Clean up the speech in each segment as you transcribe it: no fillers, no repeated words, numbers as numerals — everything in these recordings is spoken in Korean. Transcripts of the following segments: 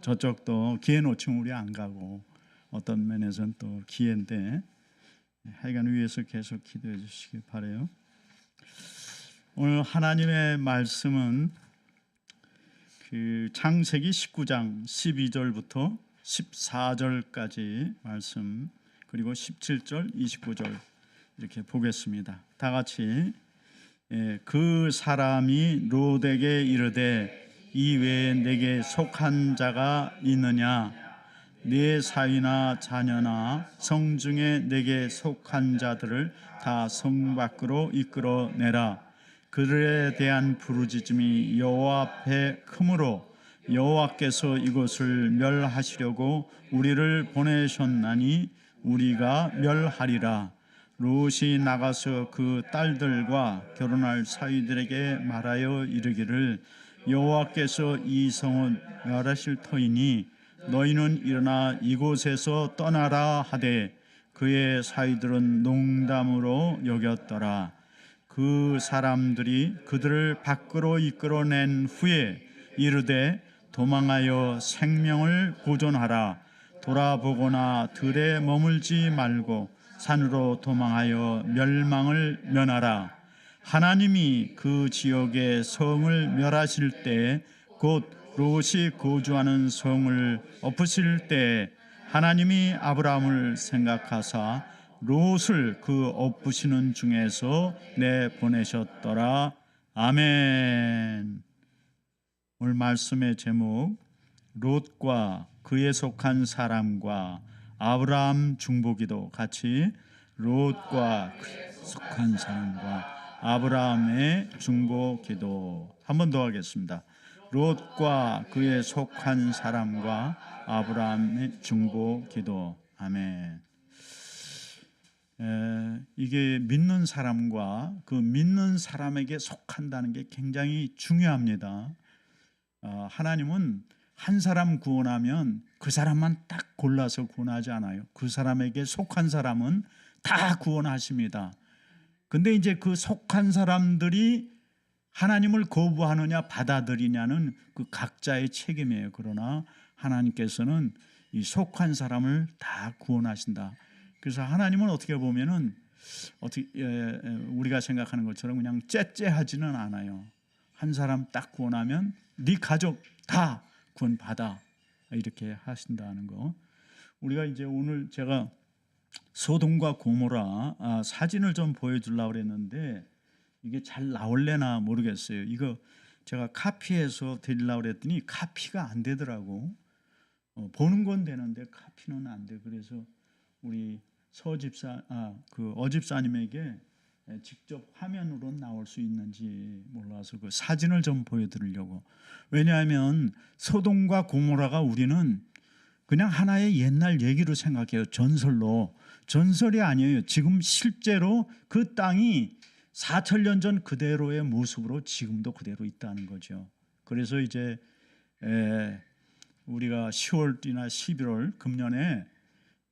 저쪽도 기회 놓치면 우리 안 가고 어떤 면에서는 또 기회인데 하여간 위에서 계속 기도해 주시기 바라요. 오늘 하나님의 말씀은 그 창세기 19장 12절부터 14절까지 말씀, 그리고 17절, 29절 이렇게 보겠습니다. 다 같이. 그 사람이 롯에게 이르되 이 외에 내게 속한 자가 있느냐? 네 사위나 자녀나 성 중에 내게 속한 자들을 다 성 밖으로 이끌어내라. 그들에 대한 부르짖음이 여호와 앞에 크므로 여호와께서 이곳을 멸하시려고 우리를 보내셨나니 우리가 멸하리라. 롯이 나가서 그 딸들과 결혼할 사위들에게 말하여 이르기를 여호와께서 이 성을 멸하실 터이니 너희는 일어나 이곳에서 떠나라 하되 그의 사위들은 농담으로 여겼더라. 그 사람들이 그들을 밖으로 이끌어낸 후에 이르되 도망하여 생명을 보존하라. 돌아보거나 들에 머물지 말고 산으로 도망하여 멸망을 면하라. 하나님이 그 지역의 성을 멸하실 때 곧 롯이 거주하는 성을 엎으실 때 하나님이 아브라함을 생각하사 롯을 그 엎으시는 중에서 내보내셨더라. 아멘. 오늘 말씀의 제목, 롯과 그에 속한 사람과 아브라함 중보기도. 같이 롯과 그에 속한 사람과 아브라함의 중보기도. 한 번 더 하겠습니다. 롯과 그에 속한 사람과 아브라함의 중보기도. 아멘. 이게 믿는 사람과 그 믿는 사람에게 속한다는 게 굉장히 중요합니다. 하나님은 한 사람 구원하면 그 사람만 딱 골라서 구원하지 않아요. 그 사람에게 속한 사람은 다 구원하십니다. 근데 이제 그 속한 사람들이 하나님을 거부하느냐 받아들이냐는 그 각자의 책임이에요. 그러나 하나님께서는 이 속한 사람을 다 구원하신다. 그래서 하나님은 어떻게 보면은 우리가 생각하는 것처럼 그냥 째째하지는 않아요. 한 사람 딱 구원하면 네 가족 다 구원받아, 이렇게 하신다는 거. 우리가 이제 오늘 제가 소돔과 고모라 사진을 좀 보여주려고 그랬는데 이게 잘 나올래나 모르겠어요. 이거 제가 카피해서 드리려고 그랬더니 카피가 안 되더라고. 보는 건 되는데 카피는 안 돼. 그래서 우리 어집사님에게 직접 화면으로 나올 수 있는지 몰라서 그 사진을 좀 보여드리려고. 왜냐하면 소돔과 고모라가 우리는 그냥 하나의 옛날 얘기로 생각해요. 전설이 아니에요. 지금 실제로 그 땅이 4,000년 전 그대로의 모습으로 지금도 그대로 있다는 거죠. 그래서 이제 우리가 10월이나 11월 금년에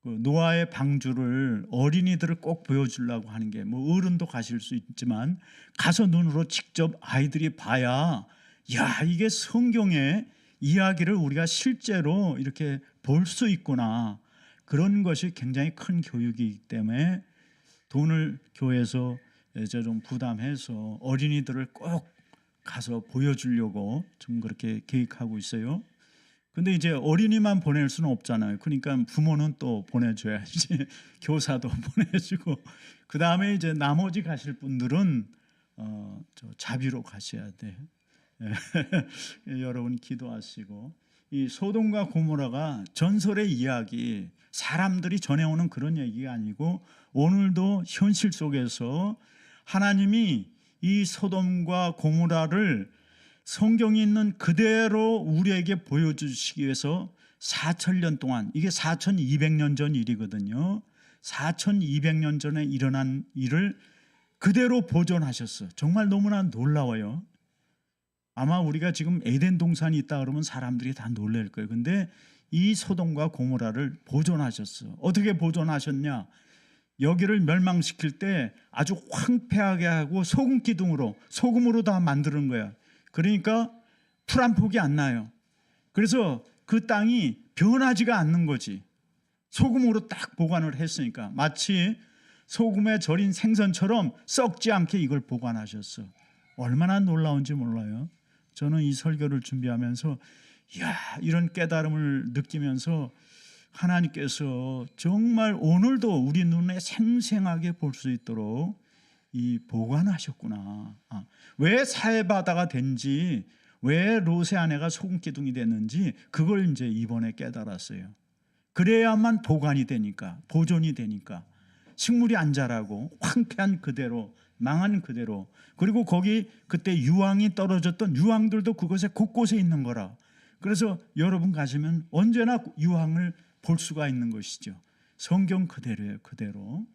그 노아의 방주를 어린이들을 꼭 보여주려고 하는 게, 뭐 어른도 가실 수 있지만 가서 눈으로 직접 아이들이 봐야 야, 이게 성경의 이야기를 우리가 실제로 이렇게 볼 수 있구나. 그런 것이 굉장히 큰 교육이기 때문에 돈을 교회에서 좀 부담해서 어린이들을 꼭 가서 보여주려고 좀 그렇게 계획하고 있어요. 근데 이제 어린이만 보낼 수는 없잖아요. 그러니까 부모는 또 보내줘야지. 교사도 보내주고, 그 다음에 이제 나머지 가실 분들은 자비로 가셔야 돼. 여러분 기도하시고. 이 소돔과 고모라가 전설의 이야기, 사람들이 전해오는 그런 얘기가 아니고 오늘도 현실 속에서 하나님이 이 소돔과 고모라를 성경에 있는 그대로 우리에게 보여주시기 위해서 4,000년 동안, 이게 4,200년 전 일이거든요. 4,200년 전에 일어난 일을 그대로 보존하셨어. 정말 너무나 놀라워요. 아마 우리가 지금 에덴 동산이 있다 그러면 사람들이 다 놀랄 거예요. 근데 이 소돔과 고모라를 보존하셨어. 어떻게 보존하셨냐? 여기를 멸망시킬 때 아주 황폐하게 하고 소금으로 다 만드는 거야. 그러니까 풀 한 폭이 안 나요. 그래서 그 땅이 변하지가 않는 거지. 소금으로 딱 보관을 했으니까 마치 소금에 절인 생선처럼 썩지 않게 이걸 보관하셨어. 얼마나 놀라운지 몰라요. 저는 이 설교를 준비하면서 이야, 이런 깨달음을 느끼면서 하나님께서 정말 오늘도 우리 눈에 생생하게 볼 수 있도록 이 보관하셨구나. 왜 사해바다가 된지, 왜 롯의 아내가 소금 기둥이 됐는지 그걸 이제 이번에 깨달았어요. 그래야만 보관이 되니까, 보존이 되니까. 식물이 안 자라고 황폐한 그대로, 망한 그대로. 그리고 거기 그때 유황이 떨어졌던 유황들도 그곳에 곳곳에 있는 거라. 그래서 여러분 가시면 언제나 유황을 볼 수가 있는 것이죠. 성경 그대로예요, 그대로.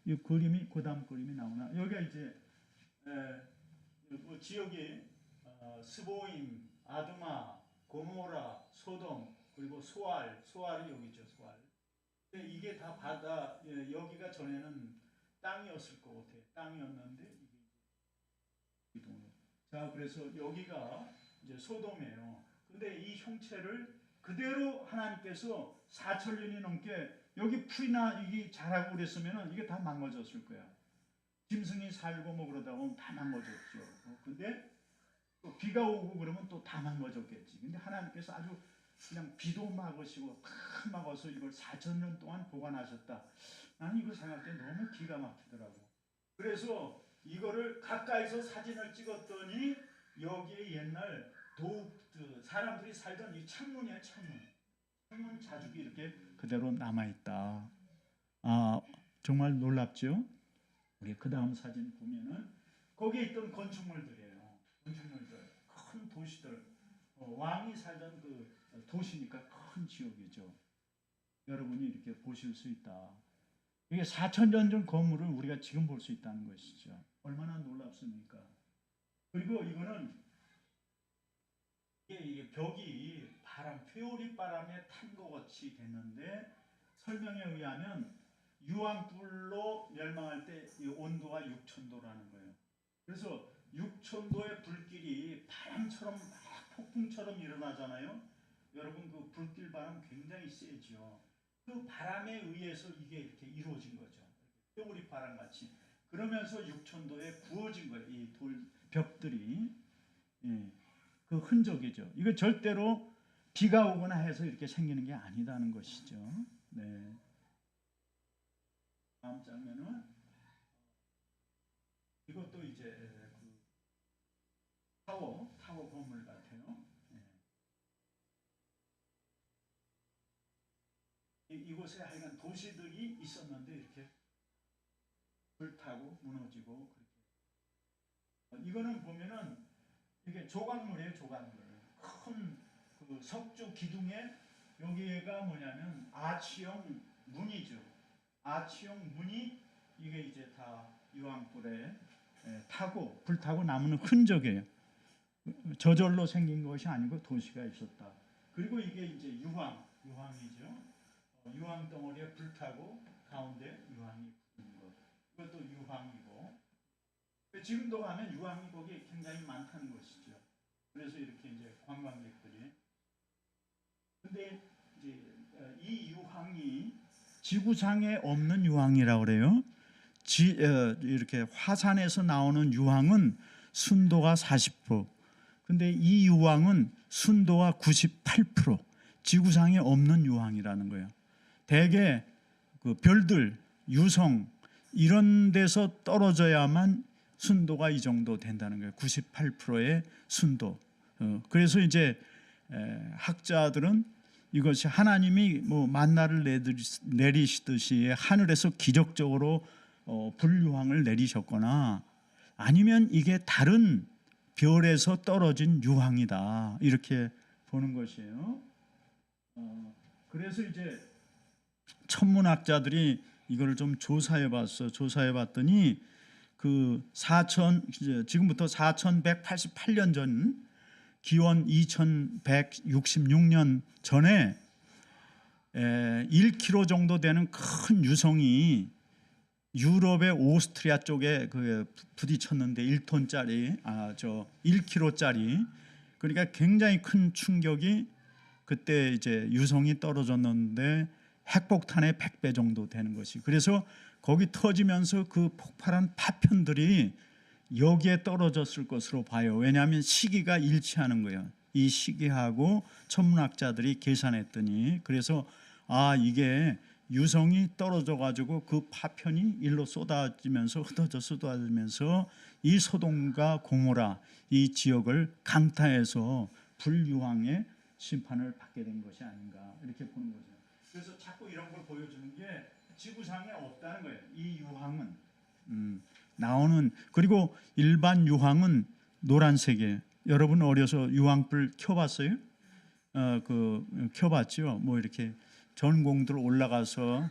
이 그림이, 그 다음 그림이 나오나? 여기가 이제 지역이 스보임, 아드마, 고모라, 소돔, 그리고 소알이 여기죠, 소알. 이게 다 바다, 여기가 전에는 땅이었을 것 같아요. 땅이었는데 이게 자, 그래서 여기가 이제 소돔이에요. 근데 이 형체를 그대로 하나님께서 4,000년이 넘게 여기 풀이나 이게 자라고 그랬으면은 이게 다 망가졌을 거야. 짐승이 살고 뭐 그러다 보면 다 망가졌죠. 근데 또 비가 오고 그러면 또 다 망가졌겠지. 근데 하나님께서 아주 그냥 비도 막으시고 다 막아서 이걸 4,000년 동안 보관하셨다. 나는 이걸 생각할 때 너무 기가 막히더라고. 그래서 이거를 가까이서 사진을 찍었더니 여기에 옛날 사람들이 살던 이 창문이야, 창문 자죽이 이렇게 그대로 남아있다. 정말 놀랍죠? 우리 그 다음 사진 보면은 거기에 있던 건축물들이에요. 건축물들, 큰 도시들, 왕이 살던 그 도시니까 큰 지역이죠. 여러분이 이렇게 보실 수 있다. 이게 4,000년 전 건물을 우리가 지금 볼 수 있다는 것이죠. 얼마나 놀랍습니까? 그리고 이거는 이게 벽이 회오리 바람에 탄 것 같이 됐는데 설명에 의하면 유황불로 멸망할 때 이 온도가 6,000도라는 거예요. 그래서 6,000도의 불길이 바람처럼 막 폭풍처럼 일어나잖아요. 여러분 그 불길 바람 굉장히 세죠. 그 바람에 의해서 이게 이렇게 이루어진 거죠. 회오리 바람 같이. 그러면서 6,000도에 구워진 거예요. 이 돌 벽들이. 그 흔적이죠. 이거 절대로 비가 오거나 해서 이렇게 생기는 게 아니다는 것이죠. 네. 다음 장면은 이것도 이제 그 타워 건물 같아요. 이곳에 하여간 도시들이 있었는데 이렇게 불타고 무너지고 그렇게. 이거는 보면은 이게 조각물이에요, 조각물. 큰 그 석주 기둥에 여기가 뭐냐면 아치형 문이죠. 아치형 문이 이게 이제 다 유황불에 불타고 남는 흔적이에요. 저절로 생긴 것이 아니고 도시가 있었다. 그리고 이게 이제 유황이죠. 유황 덩어리에 불타고 가운데 유황이 붙는 것. 이것도 유황이고. 지금도 가면 유황이 거기 굉장히 많다는 것이죠. 그래서 이렇게 이제 관광객들이. 근데 이제 이 유황이 지구상에 없는 유황이라고 그래요. 이렇게 화산에서 나오는 유황은 순도가 40%. 근데 이 유황은 순도가 98%. 지구상에 없는 유황이라는 거예요. 대개 그 별들, 유성 이런 데서 떨어져야만 순도가 이 정도 된다는 거예요. 98%의 순도. 그래서 이제 학자들은 이것이 하나님이 뭐 만나를 내리시듯이 하늘에서 기적적으로 불유황을 내리셨거나 아니면 이게 다른 별에서 떨어진 유황이다 이렇게 보는 것이에요. 그래서 이제 천문학자들이 이거를 좀 조사해 봤더니 그 지금부터 4,188년 전 기원 2,166년 전에 1km 정도 되는 큰 유성이 유럽의 오스트리아 쪽에 부딪혔는데 1톤짜리 1km짜리 그러니까 굉장히 큰 충격이 그때 이제 유성이 떨어졌는데 핵폭탄의 100배 정도 되는 것이. 그래서 거기 터지면서 그 폭발한 파편들이 여기에 떨어졌을 것으로 봐요. 왜냐하면 시기가 일치하는 거예요. 이 시기하고 천문학자들이 계산했더니 그래서 이게 유성이 떨어져 가지고 그 파편이 일로 쏟아지면서 쏟아지면서 이 소돔과 고모라 이 지역을 강타해서 불유황의 심판을 받게 된 것이 아닌가 이렇게 보는 거죠. 그래서 자꾸 이런 걸 보여주는 게 지구상에 없다는 거예요. 이 유황은 나오는. 그리고 일반 유황은 노란색이에요. 여러분 어려서 유황불 켜봤어요? 켜봤죠. 뭐 이렇게 전공들 올라가서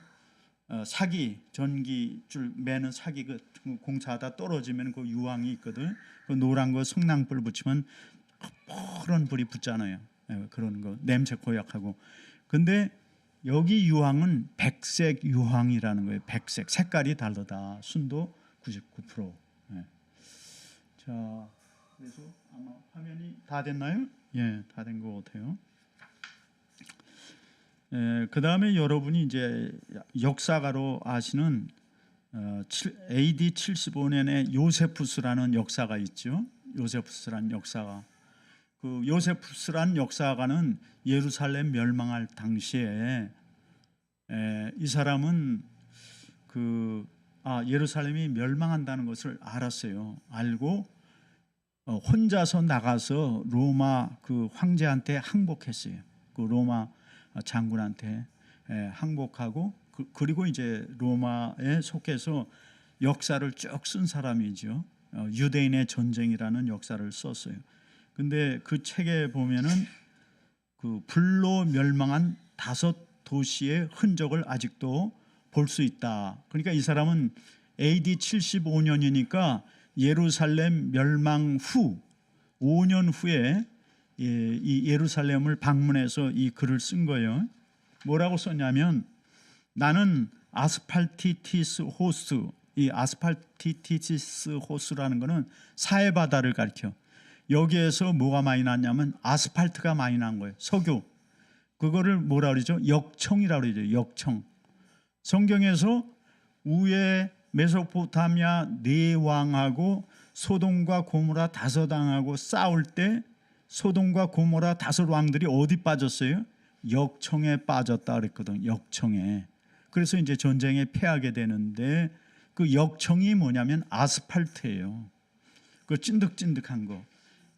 사기 전기줄 매는 사기 그 공차하다 떨어지면 그 유황이 있거든. 그 노란 거 성냥불 붙이면 푸른 불이 붙잖아요. 그런 거 냄새 고약하고. 근데 여기 유황은 백색 유황이라는 거예요. 백색 색깔이 다르다. 순도 99%. 자, 그래서 아마 화면이 다 됐나요? 예, 다 된 것 같아요. 그 다음에 여러분이 이제 역사가로 아시는 AD 75년에 요세푸스라는 역사가 있죠. 요세푸스라는 역사가. 그 요세푸스라는 역사가는 예루살렘 멸망할 당시에 이 사람은 예루살렘이 멸망한다는 것을 알았어요. 알고 혼자서 나가서 로마 그 황제한테 항복했어요. 그 로마 장군한테 항복하고 그리고 이제 로마에 속해서 역사를 쭉 쓴 사람이죠. 유대인의 전쟁이라는 역사를 썼어요. 근데 그 책에 보면은 그 불로 멸망한 5도시의 흔적을 아직도 볼 수 있다. 그러니까 이 사람은 AD 75년이니까 예루살렘 멸망 후 5년 후에 이 예루살렘을 방문해서 이 글을 쓴 거예요. 뭐라고 썼냐면 나는 아스팔티티스 호스, 이 아스팔티티스 호스라는 거는 사해바다를 가리켜. 여기에서 뭐가 많이 났냐면 아스팔트가 많이 난 거예요. 석유. 그거를 뭐라 그러죠? 역청이라고 그러죠. 역청. 성경에서 위에 메소포타미아 네 왕하고 소돔과 고모라 5왕하고 싸울 때 소돔과 고모라 5왕들이 어디 빠졌어요? 역청에 빠졌다 그랬거든. 역청에. 그래서 이제 전쟁에 패하게 되는데 그 역청이 뭐냐면 아스팔트예요. 그 찐득찐득한 거.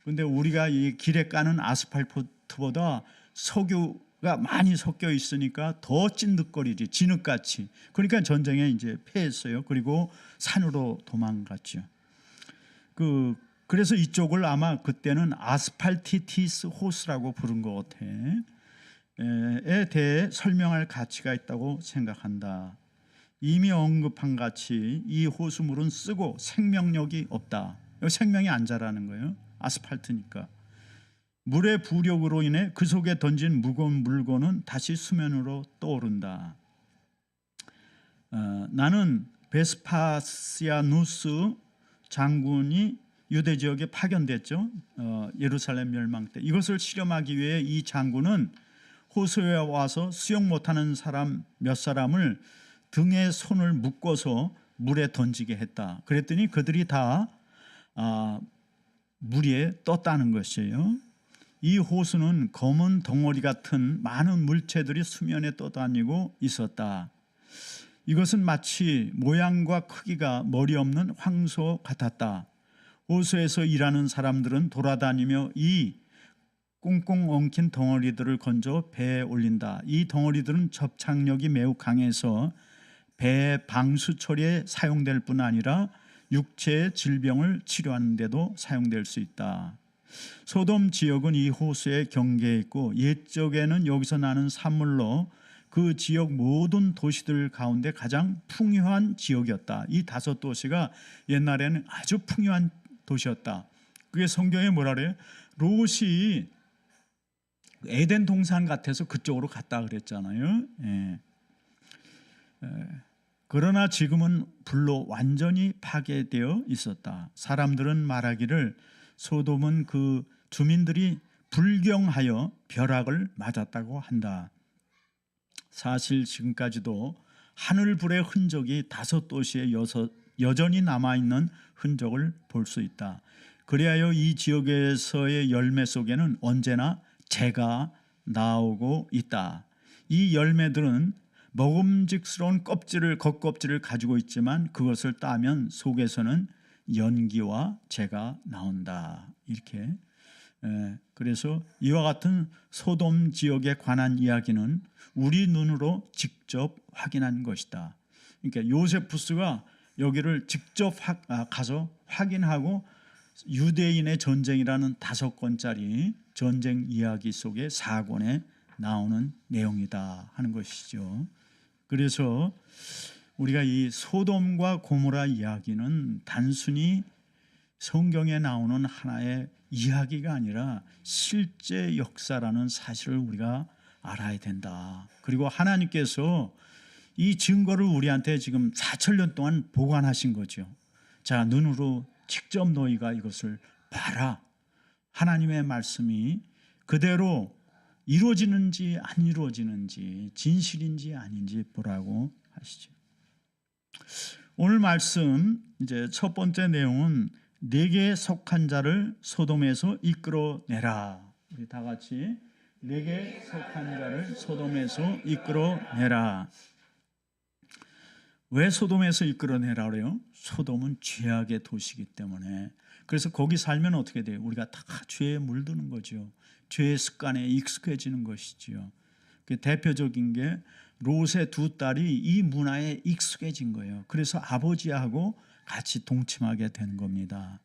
근데 우리가 이 길에 까는 아스팔트보다 석유가 많이 섞여 있으니까 더 찐득거리지. 진흙같이. 그러니까 전쟁에 이제 패했어요. 그리고 산으로 도망갔죠. 그래서 이쪽을 아마 그때는 아스팔티티스 호스라고 부른 것 같아. 에 대해 설명할 가치가 있다고 생각한다. 이미 언급한 같이 이 호수물은 쓰고 생명력이 없다. 생명이 안 자라는 거예요. 아스팔트니까. 물의 부력으로 인해 그 속에 던진 무거운 물건은 다시 수면으로 떠오른다. 나는 베스파시아누스 장군이 유대 지역에 파견됐죠. 예루살렘 멸망 때. 이것을 실험하기 위해 이 장군은 호수에 와서 수영 못하는 사람 몇 사람을 등에 손을 묶어서 물에 던지게 했다. 그랬더니 그들이 다 물 위에 떴다는 것이에요. 이 호수는 검은 덩어리 같은 많은 물체들이 수면에 떠다니고 있었다. 이것은 마치 모양과 크기가 머리 없는 황소 같았다. 호수에서 일하는 사람들은 돌아다니며 이 꽁꽁 엉킨 덩어리들을 건져 배에 올린다. 이 덩어리들은 접착력이 매우 강해서 배 방수 처리에 사용될 뿐 아니라 육체의 질병을 치료하는 데도 사용될 수 있다. 소돔 지역은 이 호수에 경계해 있고 옛적에는 여기서 나는 산물로 그 지역 모든 도시들 가운데 가장 풍요한 지역이었다. 이 5도시가 옛날에는 아주 풍요한 도시였다. 그게 성경에 뭐라 그래요? 롯이 에덴 동산 같아서 그쪽으로 갔다 그랬잖아요. 그러나 지금은 불로 완전히 파괴되어 있었다. 사람들은 말하기를 소돔은 그 주민들이 불경하여 벼락을 맞았다고 한다. 사실 지금까지도 하늘불의 흔적이 5도시에 여전히 남아있는 흔적을 볼 수 있다. 그리하여 이 지역에서의 열매 속에는 언제나 재가 나오고 있다. 이 열매들은 먹음직스러운 겉껍질을 가지고 있지만 그것을 따면 속에서는 연기와 재가 나온다. 이렇게. 그래서 이와 같은 소돔 지역에 관한 이야기는 우리 눈으로 직접 확인한 것이다. 그러니까 요세푸스가 여기를 직접 가서 확인하고 유대인의 전쟁이라는 5권짜리 전쟁 이야기 속에 4권에 나오는 내용이다 하는 것이죠. 그래서 우리가 이 소돔과 고모라 이야기는 단순히 성경에 나오는 하나의 이야기가 아니라 실제 역사라는 사실을 우리가 알아야 된다. 그리고 하나님께서 이 증거를 우리한테 지금 4,000년 동안 보관하신 거죠. 자, 눈으로 직접 너희가 이것을 봐라. 하나님의 말씀이 그대로 이루어지는지 안 이루어지는지 진실인지 아닌지 보라고 하시죠. 오늘 말씀 이제 첫 번째 내용은 내게 속한 자를 소돔에서 이끌어내라. 우리 다 같이 내게 속한 자를 소돔에서 이끌어내라. 왜 소돔에서 이끌어내라 그래요? 소돔은 죄악의 도시이기 때문에. 그래서 거기 살면 어떻게 돼요? 우리가 다 죄에 물드는 거죠. 죄의 습관에 익숙해지는 것이지요. 그 대표적인 게 롯의 2딸이 이 문화에 익숙해진 거예요. 그래서 아버지하고 같이 동침하게 된 겁니다.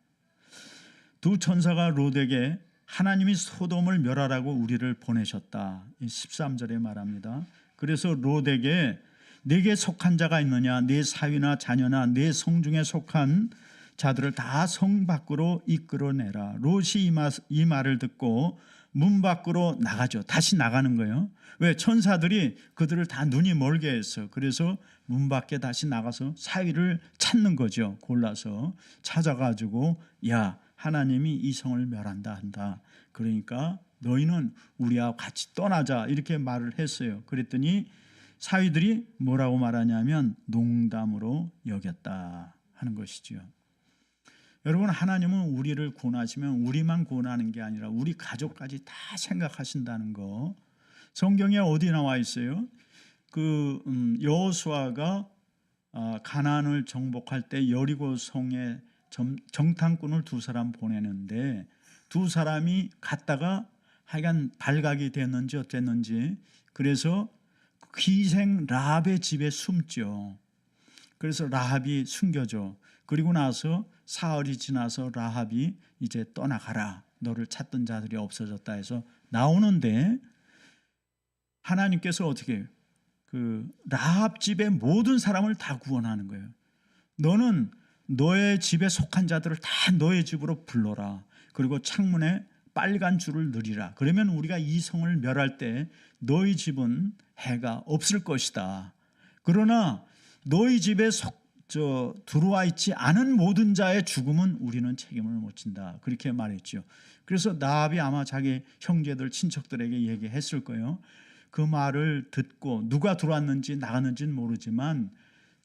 두 천사가 롯에게 하나님이 소돔을 멸하라고 우리를 보내셨다. 13절에 말합니다. 그래서 롯에게 내게 속한 자가 있느냐, 내 사위나 자녀나 내 성중에 속한 자들을 다 성 밖으로 이끌어내라. 롯이 이 말을 듣고 문 밖으로 나가죠. 다시 나가는 거예요. 왜? 천사들이 그들을 다 눈이 멀게 했어. 그래서 문 밖에 다시 나가서 사위를 찾는 거죠. 골라서 찾아가지고 야, 하나님이 이 성을 멸한다 한다. 그러니까 너희는 우리와 같이 떠나자 이렇게 말을 했어요. 그랬더니 사위들이 뭐라고 말하냐면 농담으로 여겼다 하는 것이죠. 여러분, 하나님은 우리를 구원하시면 우리만 구원하는 게 아니라 우리 가족까지 다 생각하신다는 거. 성경에 어디 나와 있어요? 여호수아가 가나안을 정복할 때 여리고 성에 정탐꾼을 2사람 보내는데 2사람이 갔다가 하여간 발각이 됐는지 어쨌는지 그래서 기생 라합의 집에 숨죠. 그래서 라합이 숨겨져. 그리고 나서 사흘이 지나서 라합이 이제 떠나가라. 너를 찾던 자들이 없어졌다 해서 나오는데 하나님께서 어떻게 해요? 라합 집의 모든 사람을 다 구원하는 거예요. 너는 너의 집에 속한 자들을 다 너의 집으로 불러라. 그리고 창문에 빨간 줄을 넣으리라. 그러면 우리가 이 성을 멸할 때 너희 집은 해가 없을 것이다. 그러나 너희 집에 들어와 있지 않은 모든 자의 죽음은 우리는 책임을 못 진다. 그렇게 말했죠. 그래서 라합이 아마 자기 형제들 친척들에게 얘기했을 거예요. 그 말을 듣고 누가 들어왔는지 나갔는지는 모르지만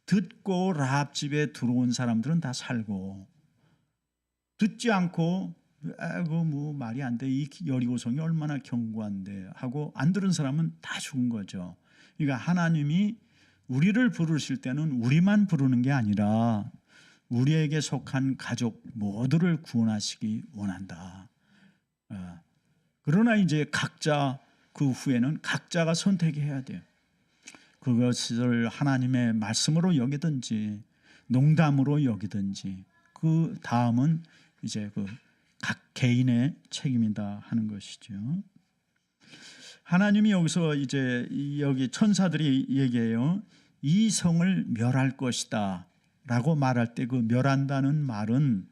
듣고 라합 집에 들어온 사람들은 다 살고 듣지 않고 뭐 말이 안 돼. 이 여리고성이 얼마나 견고한데 하고 안 들은 사람은 다 죽은 거죠. 그러니까 하나님이 우리를 부르실 때는 우리만 부르는 게 아니라 우리에게 속한 가족 모두를 구원하시기 원한다. 그러나 이제 각자 그 후에는 각자가 선택해야 돼요. 그것을 하나님의 말씀으로 여기든지 농담으로 여기든지 그 다음은 이제 각 개인의 책임이다 하는 것이죠. 하나님이 여기서 이제 여기 천사들이 얘기해요. 이 성을 멸할 것이다 라고 말할 때 그 멸한다는 말은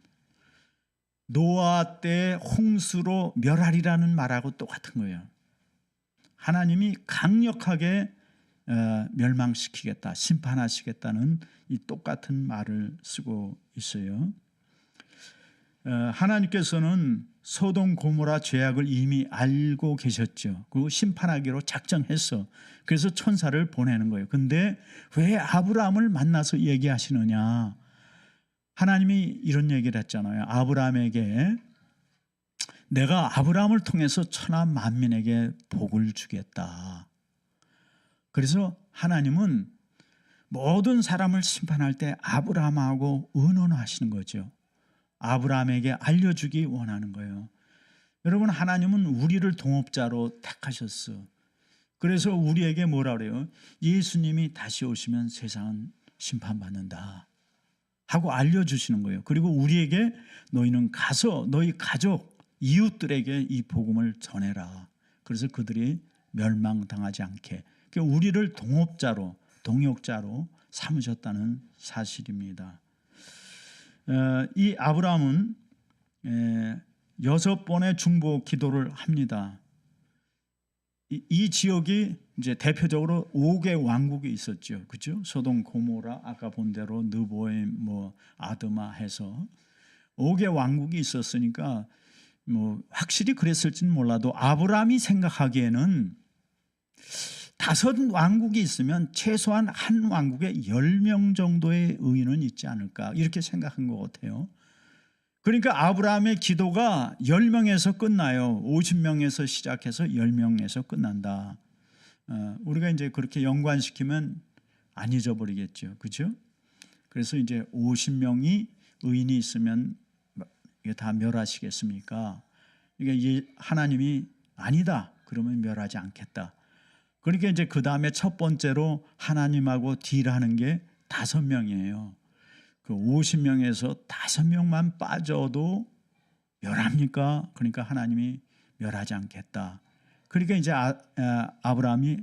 노아 때 홍수로 멸하리라는 말하고 똑같은 거예요. 하나님이 강력하게 멸망시키겠다, 심판하시겠다는 이 똑같은 말을 쓰고 있어요. 하나님께서는 소돔 고모라 죄악을 이미 알고 계셨죠. 그리고 심판하기로 작정했어. 그래서 천사를 보내는 거예요. 근데 왜 아브라함을 만나서 얘기하시느냐? 하나님이 이런 얘기를 했잖아요. 아브라함에게 내가 아브라함을 통해서 천하 만민에게 복을 주겠다. 그래서 하나님은 모든 사람을 심판할 때 아브라함하고 의논하시는 거죠. 아브라함에게 알려주기 원하는 거예요. 여러분, 하나님은 우리를 동업자로 택하셨어. 그래서 우리에게 뭐라 그래요? 예수님이 다시 오시면 세상은 심판받는다 하고 알려주시는 거예요. 그리고 우리에게 너희는 가서 너희 가족, 이웃들에게 이 복음을 전해라. 그래서 그들이 멸망당하지 않게. 그러니까 우리를 동업자로, 동역자로 삼으셨다는 사실입니다. 이 아브라함은 6번의 중보 기도를 합니다. 이 지역이 이제 대표적으로 5개 왕국이 있었죠. 그죠? 소돔, 고모라, 아까 본 대로 느보임, 아드마 해서 5개 왕국이 있었으니까 확실히 그랬을지는 몰라도 아브라함이 생각하기에는 5 왕국이 있으면 최소한 한 왕국에 10명 정도의 의인은 있지 않을까 이렇게 생각한 것 같아요. 그러니까 아브라함의 기도가 10명에서 끝나요. 50명에서 시작해서 10명에서 끝난다. 우리가 이제 그렇게 연관시키면 안 잊어버리겠죠. 그죠? 그래서 이제 50명이 의인이 있으면 이게 다 멸하시겠습니까? 그러니까 하나님이 아니다. 그러면 멸하지 않겠다. 그러니까 이제 그 다음에 첫 번째로 하나님하고 딜하는 게 5명이에요. 그 50명에서 5명만 빠져도 멸합니까? 그러니까 하나님이 멸하지 않겠다. 그러니까 이제 아브라함이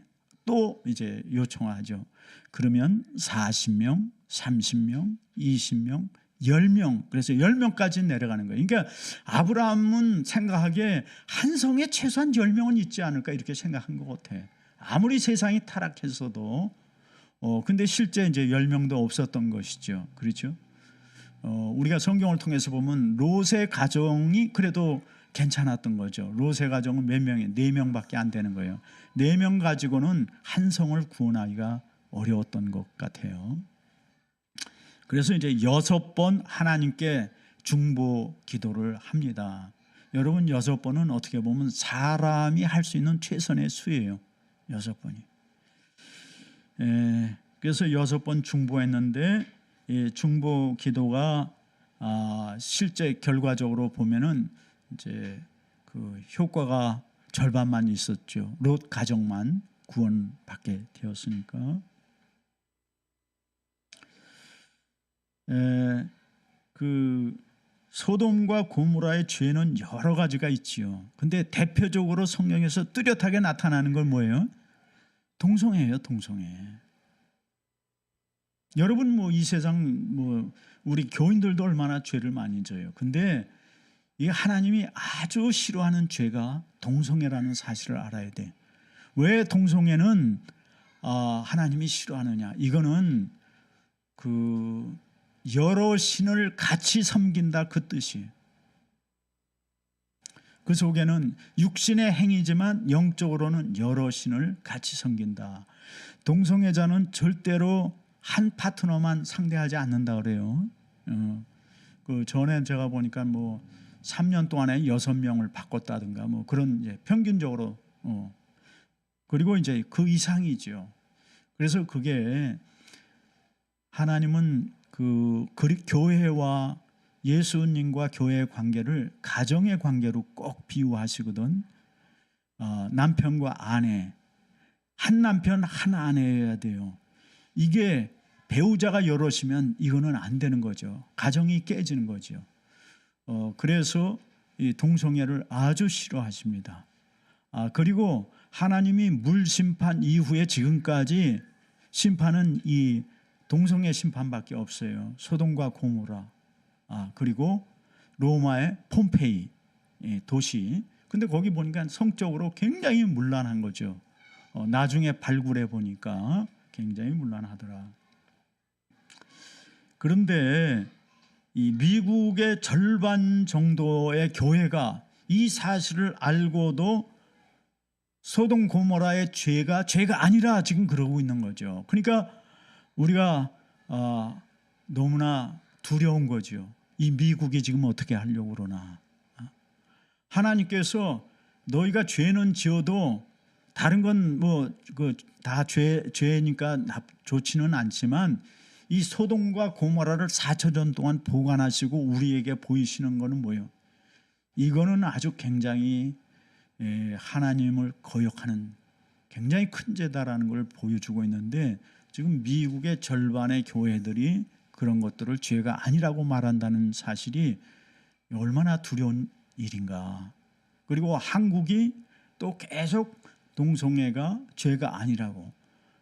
또 이제 요청하죠. 그러면 40명, 30명, 20명, 10명. 그래서 10명까지 내려가는 거예요. 그러니까 아브라함은 생각하기에 한 성에 최소한 10명은 있지 않을까 이렇게 생각한 것 같아. 아무리 세상이 타락했어도 근데 실제 이제 10명도 없었던 것이죠. 그렇죠? 우리가 성경을 통해서 보면 롯의 가정이 그래도 괜찮았던 거죠. 롯의 가정은 몇 명이에요? 4명밖에 안 되는 거예요. 4명 가지고는 한 성을 구원하기가 어려웠던 것 같아요. 그래서 이제 6번 하나님께 중보 기도를 합니다. 여러분 6번은 어떻게 보면 사람이 할 수 있는 최선의 수예요. 6번이. 그래서 6번 중보했는데 이 중보 기도가 실제 결과적으로 보면은 이제 그 효과가 절반만 있었죠. 롯 가정만 구원받게 되었으니까. 그 소돔과 고모라의 죄는 여러 가지가 있지요. 근데 대표적으로 성경에서 뚜렷하게 나타나는 건 뭐예요? 동성애예요, 동성애. 여러분 이 세상 우리 교인들도 얼마나 죄를 많이 져요. 근데 이 하나님이 아주 싫어하는 죄가 동성애라는 사실을 알아야 돼. 왜 동성애는 하나님이 싫어하느냐? 이거는 그 여러 신을 같이 섬긴다 그 뜻이에요. 그 속에는 육신의 행위지만 영적으로는 여러 신을 같이 섬긴다. 동성애자는 절대로 한 파트너만 상대하지 않는다 그래요. 그 전에 제가 보니까 3년 동안에 6명을 바꿨다든가 그런 평균적으로 그리고 이제 그 이상이죠. 그래서 그게 하나님은 그 교회와 예수님과 교회의 관계를 가정의 관계로 꼭 비유하시거든. 남편과 아내, 한 남편 한 아내여야 돼요. 이게 배우자가 여럿이면 이거는 안 되는 거죠. 가정이 깨지는 거죠. 그래서 이 동성애를 아주 싫어하십니다. 그리고 하나님이 물심판 이후에 지금까지 심판은 이 동성애 심판밖에 없어요. 소돔과 고모라, 그리고 로마의 폼페이 도시. 근데 거기 보니까 성적으로 굉장히 문란한 거죠. 나중에 발굴해 보니까 굉장히 문란하더라. 그런데 이 미국의 절반 정도의 교회가 이 사실을 알고도 소돔 고모라의 죄가 아니라 지금 그러고 있는 거죠. 그러니까 우리가 너무나 두려운 거죠. 이 미국이 지금 어떻게 하려고 그러나. 하나님께서 너희가 죄는 지어도 다른 건 뭐 다 죄니까 좋지는 않지만 이 소돔과 고모라를 4,000년 동안 보관하시고 우리에게 보이시는 거는 뭐예요? 이거는 아주 굉장히 하나님을 거역하는 굉장히 큰 죄다라는 걸 보여주고 있는데 지금 미국의 절반의 교회들이 그런 것들을 죄가 아니라고 말한다는 사실이 얼마나 두려운 일인가. 그리고 한국이 또 계속 동성애가 죄가 아니라고.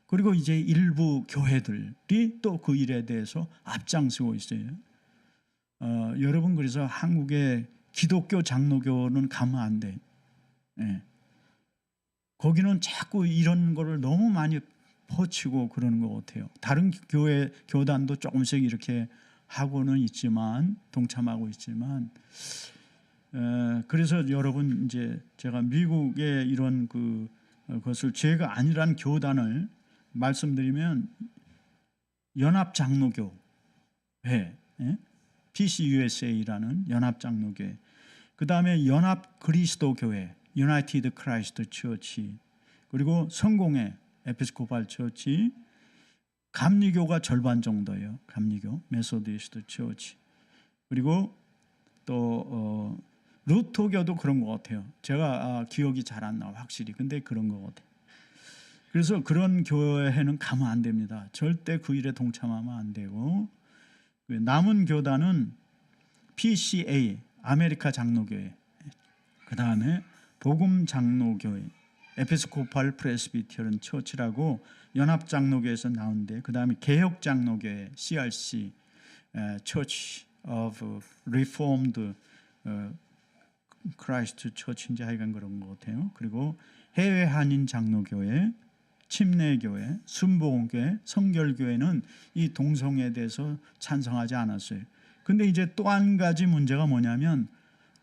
그리고 이제 일부 교회들이 또 그 일에 대해서 앞장서고 있어요. 여러분 그래서 한국의 기독교 장로교는 가면 안 돼. 거기는 자꾸 이런 거를 너무 많이 퍼치고 그러는 것 같아요. 다른 교회 교단도 조금씩 이렇게 하고는 있지만 동참하고 있지만 그래서 여러분 이제 제가 미국의 이런 그것을 죄가 아니란 교단을 말씀드리면 연합장로교회 PCUSA라는 연합장로교회 그 다음에 연합그리스도교회 유나이티드 크라이스트 처치 그리고 성공회 에피스코팔 처치 감리교가 절반 정도예요. 감리교 메소디스트 처치 그리고 또 루터교도 그런 것 같아요. 제가 기억이 잘 안 나와 확실히. 근데 그런 것 같아요. 그래서 그런 교회는 가면 안 됩니다. 절대 그 일에 동참하면 안 되고 남은 교단은 PCA 아메리카 장로교회 그 다음에 복음 장로교회 에피스코팔 프레스비테리언 처치라고 연합 장로교회에서 나오는데 그 다음에 개혁 장로교회 CRC Church of Reformed 크라이스트 처치인지 하여간 그런 것 같아요. 그리고 해외 한인 장로교회 침례교회, 순복음교회, 성결교회는 이 동성애에 대해서 찬성하지 않았어요. 근데 이제 또 한 가지 문제가 뭐냐면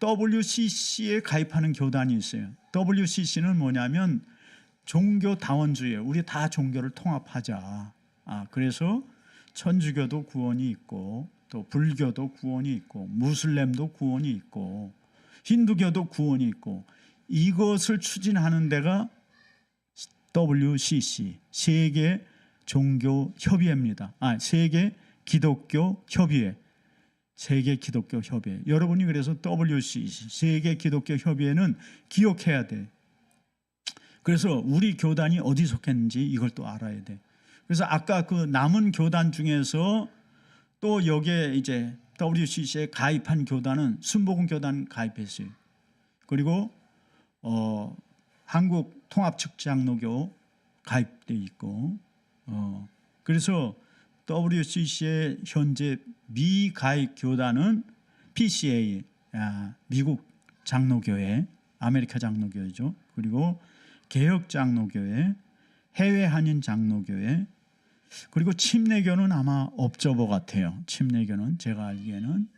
WCC에 가입하는 교단이 있어요. WCC는 뭐냐면 종교다원주의예요. 우리 다 종교를 통합하자. 그래서 천주교도 구원이 있고 또 불교도 구원이 있고 무슬림도 구원이 있고 힌두교도 구원이 있고 이것을 추진하는 데가 WCC 세계 종교 협의회입니다. 세계 기독교 협의회. 세계 기독교 협의회. 여러분이 그래서 WCC 세계 기독교 협의회는 기억해야 돼. 그래서 우리 교단이 어디 속했는지 이걸 또 알아야 돼. 그래서 아까 그 남은 교단 중에서 또 여기에 이제 WCC에 가입한 교단은 순복음 교단 가입했어요. 그리고 한국 통합측장로교 가입돼 있고 그래서 WCC의 현재 미가입 교단은 PCA 미국 장로교회 아메리카 장로교회죠. 그리고 개혁 장로교회 해외 한인 장로교회 그리고 침례교는 아마 업저버 같아요. 침례교는 제가 알기에는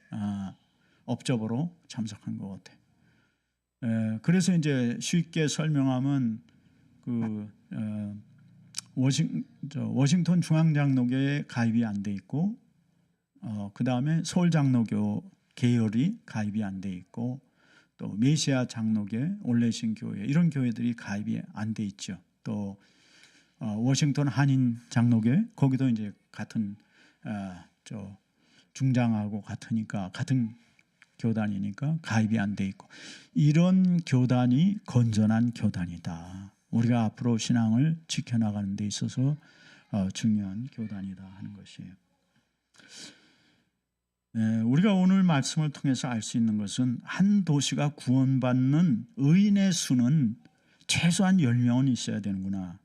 업저버로 참석한 것 같아요. 그래서 이제 쉽게 설명하면 워싱턴 중앙장로교에 가입이 안 돼 있고 그 다음에 서울장로교 계열이 가입이 안 돼 있고 또 메시아 장로교, 올레신 교회 이런 교회들이 가입이 안 돼 있죠. 또 워싱턴 한인 장로교 거기도 이제 같은 중장하고 같으니까 같은 교단이니까 가입이 안 돼 있고 이런 교단이 건전한 교단이다. 우리가 앞으로 신앙을 지켜나가는 데 있어서 중요한 교단이다 하는 것이에요. 우리가 오늘 말씀을 통해서 알 수 있는 것은 한 도시가 구원받는 의인의 수는 최소한 10명은 있어야 되는구나.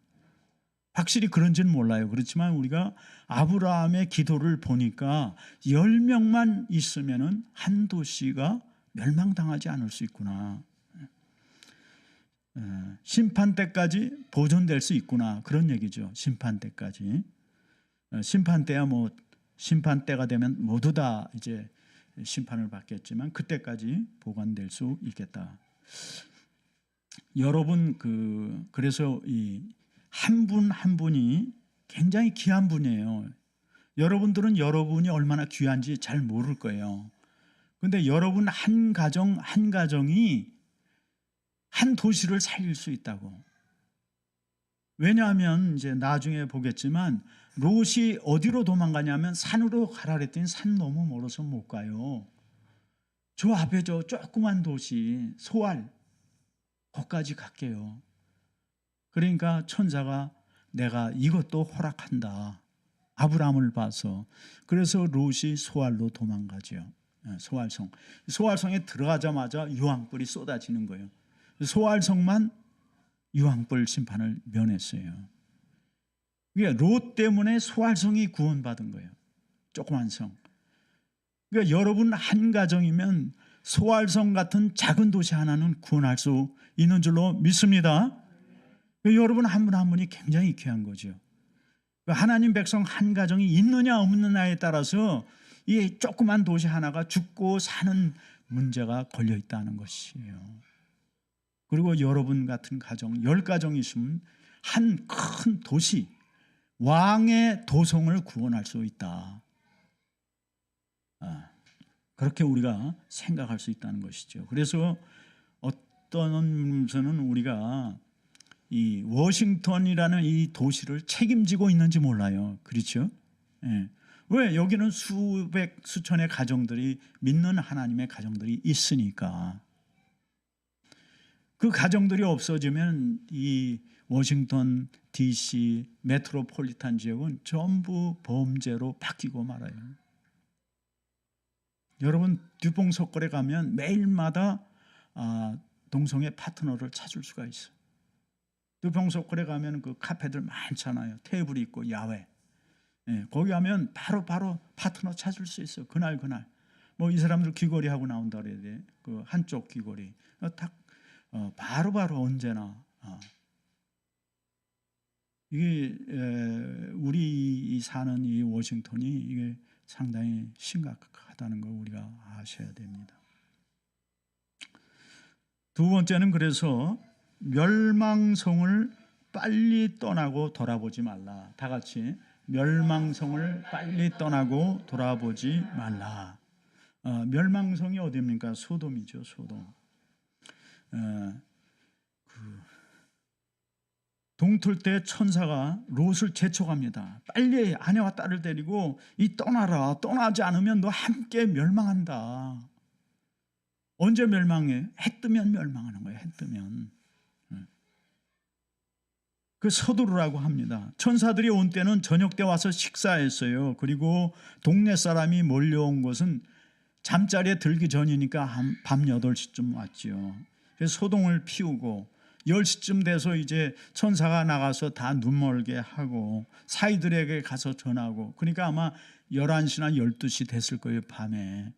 확실히 그런지는 몰라요. 그렇지만 우리가 아브라함의 기도를 보니까 10명만 있으면은 한 도시가 멸망당하지 않을 수 있구나. 심판 때까지 보존될 수 있구나. 그런 얘기죠. 심판 때까지. 심판 때야 뭐 심판 때가 되면 모두 다 이제 심판을 받겠지만 그때까지 보관될 수 있겠다. 여러분 그래서 이 한 분 한 분이 굉장히 귀한 분이에요. 여러분들은 여러분이 얼마나 귀한지 잘 모를 거예요. 근데 여러분 한 가정 한 가정이 한 도시를 살릴 수 있다고. 왜냐하면 이제 나중에 보겠지만 롯이 어디로 도망가냐면 산으로 가라 그랬더니 산 너무 멀어서 못 가요. 저 앞에 저 조그만 도시 소알 거기까지 갈게요. 그러니까 천사가 내가 이것도 허락한다. 아브라함을 봐서. 그래서 롯이 소알로 도망가죠. 소알성. 소알성에 들어가자마자 유황불이 쏟아지는 거예요. 소알성만 유황불 심판을 면했어요. 그러니까 롯 때문에 소알성이 구원받은 거예요. 조그만 성. 그러니까 여러분 한 가정이면 소알성 같은 작은 도시 하나는 구원할 수 있는 줄로 믿습니다. 그러니까 여러분 한 분 한 분이 굉장히 귀한 거죠. 그러니까 하나님 백성 한 가정이 있느냐 없느냐에 따라서 이 조그만 도시 하나가 죽고 사는 문제가 걸려 있다는 것이에요. 그리고 여러분 같은 가정 10가정이 있으면 한 큰 도시 왕의 도성을 구원할 수 있다. 그렇게 우리가 생각할 수 있다는 것이죠. 그래서 어떤 면에서는 우리가 이 워싱턴이라는 이 도시를 책임지고 있는지 몰라요. 그렇죠? 예. 왜? 여기는 수백 수천의 가정들이 믿는 하나님의 가정들이 있으니까. 그 가정들이 없어지면 이 워싱턴 DC 메트로폴리탄 지역은 전부 범죄로 바뀌고 말아요. 여러분 듀봉석걸에 가면 매일마다 동성애 파트너를 찾을 수가 있어요. 듀봉석걸에 가면 그 카페들 많잖아요. 테이블이 있고 야외. 거기 가면 바로 파트너 찾을 수 있어요. 그날 뭐 이 사람들 귀걸이 하고 나온다 그래야 돼. 그 한쪽 귀걸이 딱 바로 언제나 이게 우리 사는 이 워싱턴이 이게 상당히 심각하다는 걸 우리가 아셔야 됩니다. 두 번째는 그래서 멸망성을 빨리 떠나고 돌아보지 말라. 다 같이 멸망성을 빨리 떠나고 돌아보지 말라. 멸망성이 어디입니까? 소돔이죠. 소돔. 동틀 때 천사가 롯을 재촉합니다. 빨리 아내와 딸을 데리고 떠나라. 떠나지 않으면 너 함께 멸망한다. 언제 멸망해? 해 뜨면 멸망하는 거예요. 해 뜨면. 그 서두르라고 합니다. 천사들이 온 때는 저녁 때 와서 식사했어요. 그리고 동네 사람이 몰려온 것은 잠자리에 들기 전이니까 밤 8시쯤 왔죠. 그래서 소동을 피우고 10시쯤 돼서 이제 천사가 나가서 다 눈멀게 하고 사이들에게 가서 전하고, 그러니까 아마 11시나 12시 됐을 거예요. 밤에.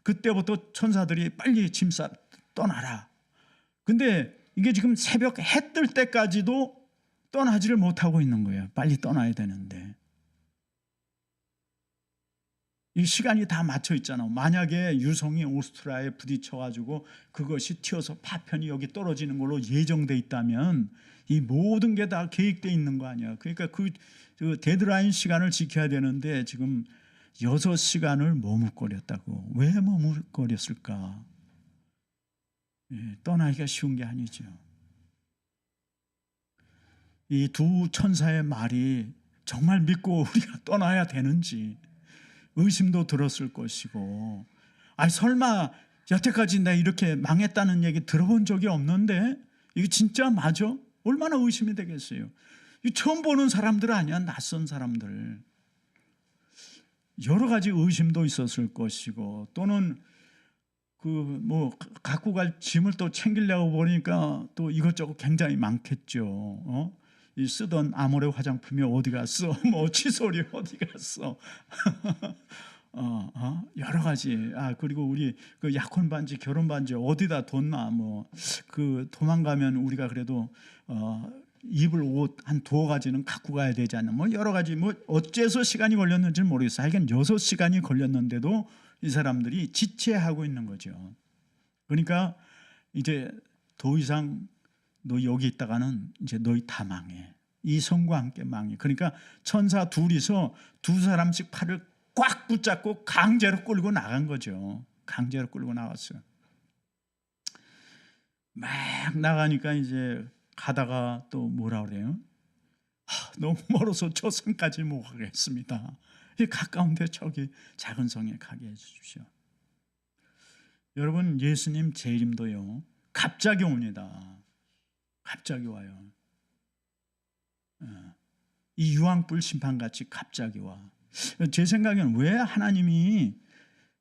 그때부터 천사들이 빨리 짐 싸 떠나라. 근데 이게 지금 새벽 해 뜰 때까지도 떠나지를 못하고 있는 거예요. 빨리 떠나야 되는데. 이 시간이 다 맞춰 있잖아. 만약에 유성이 오스트리아에 부딪혀가지고 그것이 튀어서 파편이 여기 떨어지는 걸로 예정돼 있다면 이 모든 게 다 계획돼 있는 거 아니야. 그러니까 그 데드라인 시간을 지켜야 되는데 지금 6시간을 머뭇거렸다고. 왜 머뭇거렸을까? 떠나기가 쉬운 게 아니죠. 이 두 천사의 말이 정말 믿고 우리가 떠나야 되는지 의심도 들었을 것이고, 설마 여태까지 내가 이렇게 망했다는 얘기 들어본 적이 없는데 이게 진짜 맞아? 얼마나 의심이 되겠어요. 처음 보는 사람들 아니야. 낯선 사람들. 여러 가지 의심도 있었을 것이고, 또는 갖고 갈 짐을 또 챙기려고 보니까 또 이것저것 굉장히 많겠죠. 이 쓰던 아모레 화장품이 어디 갔어? 칫솔이 어디 갔어? 여러 가지. 그리고 우리 그 약혼 반지, 결혼 반지 어디다 뒀나? 도망가면 우리가 그래도 입을 옷 한 2가지는 갖고 가야 되지 않나? 여러 가지. 어째서 시간이 걸렸는지는 모르겠어요. 하여간 6시간이 걸렸는데도 이 사람들이 지체하고 있는 거죠. 그러니까 이제 더 이상 너 여기 있다가는 이제 너희 다 망해. 이 성과 함께 망해. 그러니까 천사 둘이서 두 사람씩 팔을 꽉 붙잡고 강제로 끌고 나간 거죠. 강제로 끌고 나왔어요. 막 나가니까 이제 가다가 또 뭐라 그래요? 너무 멀어서 저 산까지 못 가겠습니다. 가까운데 저기 작은 성에 가게 해주십시오. 여러분, 예수님 재림도요 갑자기 옵니다. 갑자기 와요. 이 유황불 심판같이 갑자기 와. 제 생각에는 왜 하나님이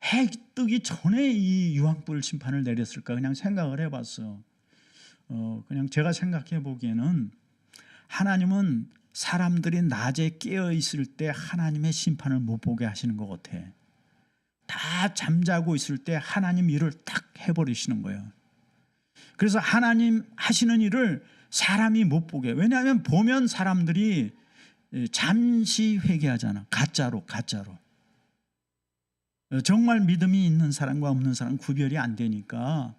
해 뜨기 전에 이 유황불 심판을 내렸을까 그냥 생각을 해봤어. 그냥 제가 생각해 보기에는 하나님은 사람들이 낮에 깨어 있을 때 하나님의 심판을 못 보게 하시는 것 같아. 다 잠자고 있을 때 하나님 일을 딱 해버리시는 거예요. 그래서 하나님 하시는 일을 사람이 못 보게. 왜냐하면 보면 사람들이 잠시 회개하잖아. 가짜로. 정말 믿음이 있는 사람과 없는 사람 구별이 안 되니까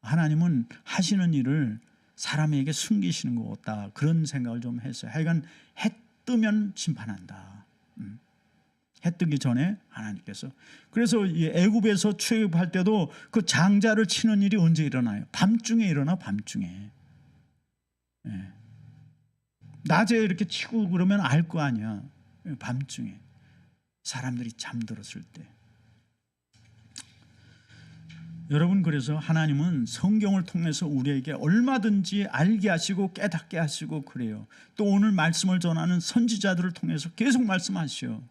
하나님은 하시는 일을 사람에게 숨기시는 것 같다. 그런 생각을 좀 했어요. 하여간 해 뜨면 심판한다. 해 뜨기 전에 하나님께서. 그래서 이 애굽에서 출애굽할 때도 그 장자를 치는 일이 언제 일어나요? 밤중에 일어나. 밤중에. 낮에 이렇게 치고 그러면 알 거 아니야. 밤중에 사람들이 잠들었을 때. 여러분, 그래서 하나님은 성경을 통해서 우리에게 얼마든지 알게 하시고 깨닫게 하시고 그래요. 또 오늘 말씀을 전하는 선지자들을 통해서 계속 말씀하시오.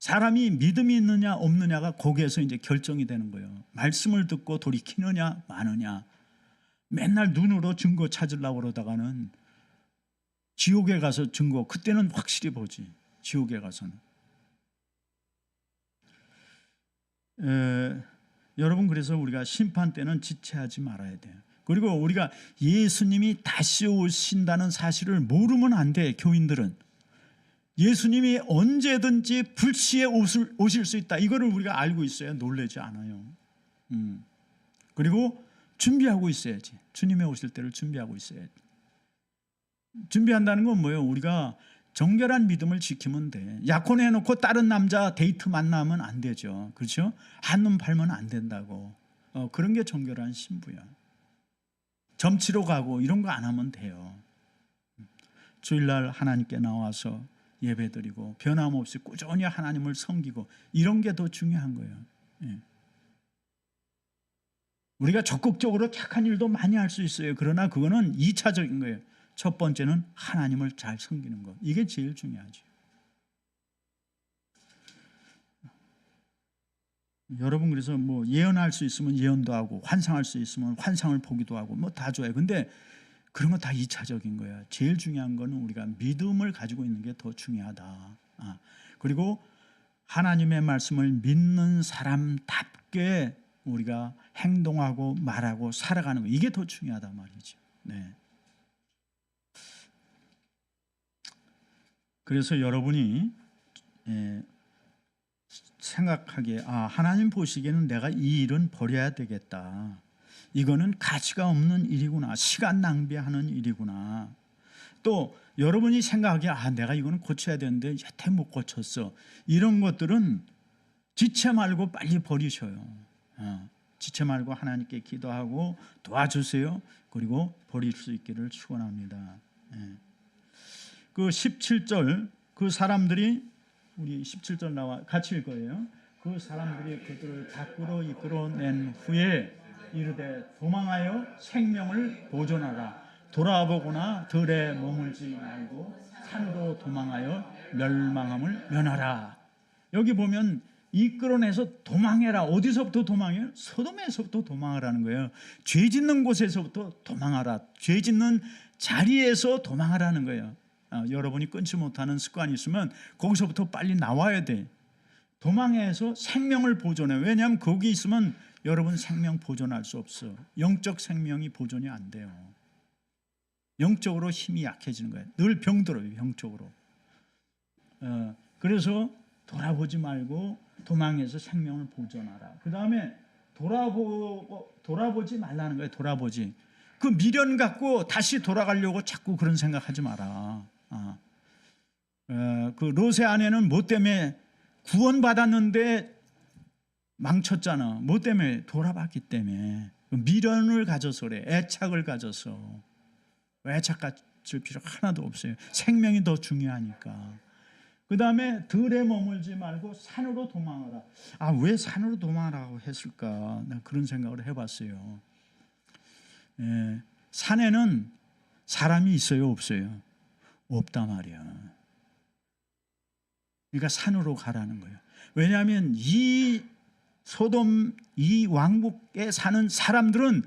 사람이 믿음이 있느냐 없느냐가 거기에서 이제 결정이 되는 거예요. 말씀을 듣고 돌이키느냐 마느냐. 맨날 눈으로 증거 찾으려고 그러다가는 지옥에 가서 증거, 그때는 확실히 보지. 지옥에 가서는. 여러분, 그래서 우리가 심판 때는 지체하지 말아야 돼요. 그리고 우리가 예수님이 다시 오신다는 사실을 모르면 안 돼. 교인들은 예수님이 언제든지 불시에 오실 수 있다. 이거를 우리가 알고 있어야 놀라지 않아요. 그리고 준비하고 있어야지. 주님의 오실 때를 준비하고 있어야지. 준비한다는 건 뭐예요? 우리가 정결한 믿음을 지키면 돼. 약혼해놓고 다른 남자 데이트 만나면 안 되죠. 그렇죠? 한눈 팔면 안 된다고. 그런 게 정결한 신부야. 점치러 가고 이런 거 안 하면 돼요. 주일날 하나님께 나와서 예배드리고 변함없이 꾸준히 하나님을 섬기고 이런 게 더 중요한 거예요. 우리가 적극적으로 착한 일도 많이 할 수 있어요. 그러나 그거는 2차적인 거예요. 첫 번째는 하나님을 잘 섬기는 것. 이게 제일 중요하죠. 여러분, 그래서 뭐 예언할 수 있으면 예언도 하고 환상할 수 있으면 환상을 보기도 하고 뭐 다 좋아요. 근데 그런 거 다 2차적인 거야. 제일 중요한 거는 우리가 믿음을 가지고 있는 게 더 중요하다. 그리고 하나님의 말씀을 믿는 사람답게 우리가 행동하고 말하고 살아가는 거. 이게 더 중요하다 말이죠. 네. 그래서 여러분이 생각하기에 하나님 보시기에는 내가 이 일은 버려야 되겠다. 이거는 가치가 없는 일이구나. 시간 낭비하는 일이구나. 또 여러분이 생각하기에 내가 이거는 고쳐야 되는데 여태 못 고쳤어. 이런 것들은 지체 말고 빨리 버리셔요. 지체 말고 하나님께 기도하고 도와주세요. 그리고 버릴 수 있기를 축원합니다. 그 17절 그 사람들이 우리 17절 나와 같이 읽어요. 그 사람들이 그들을 밖으로 이끌어낸 후에 이르되 도망하여 생명을 보존하라. 돌아보거나 들에 머물지 말고 산으로 도망하여 멸망함을 면하라. 여기 보면 이끌어내서 도망해라. 어디서부터 도망해요? 소돔에서부터 도망하라는 거예요. 죄 짓는 곳에서부터 도망하라. 죄 짓는 자리에서 도망하라는 거예요. 여러분이 끊지 못하는 습관이 있으면 거기서부터 빨리 나와야 돼. 도망해서 생명을 보존해. 왜냐하면 거기 있으면 여러분 생명 보존할 수 없어. 영적 생명이 보존이 안 돼요. 영적으로 힘이 약해지는 거예요. 늘 병들어요. 영적으로. 그래서 돌아보지 말고 도망해서 생명을 보존하라. 그 다음에 돌아보지 말라는 거예요. 돌아보지. 그 미련 갖고 다시 돌아가려고 자꾸 그런 생각하지 마라. 그 롯의 아내는 뭐 때문에 구원받았는데 망쳤잖아. 뭐 때문에? 돌아봤기 때문에. 미련을 가져서 그래. 애착을 가져서. 애착 가질 필요 하나도 없어요. 생명이 더 중요하니까. 그 다음에 들에 머물지 말고 산으로 도망하라. 왜 산으로 도망하라고 했을까? 나 그런 생각을 해봤어요. 산에는 사람이 있어요, 없어요? 없단 말이야. 그러니까 산으로 가라는 거예요. 왜냐하면 이 소돔, 이 왕국에 사는 사람들은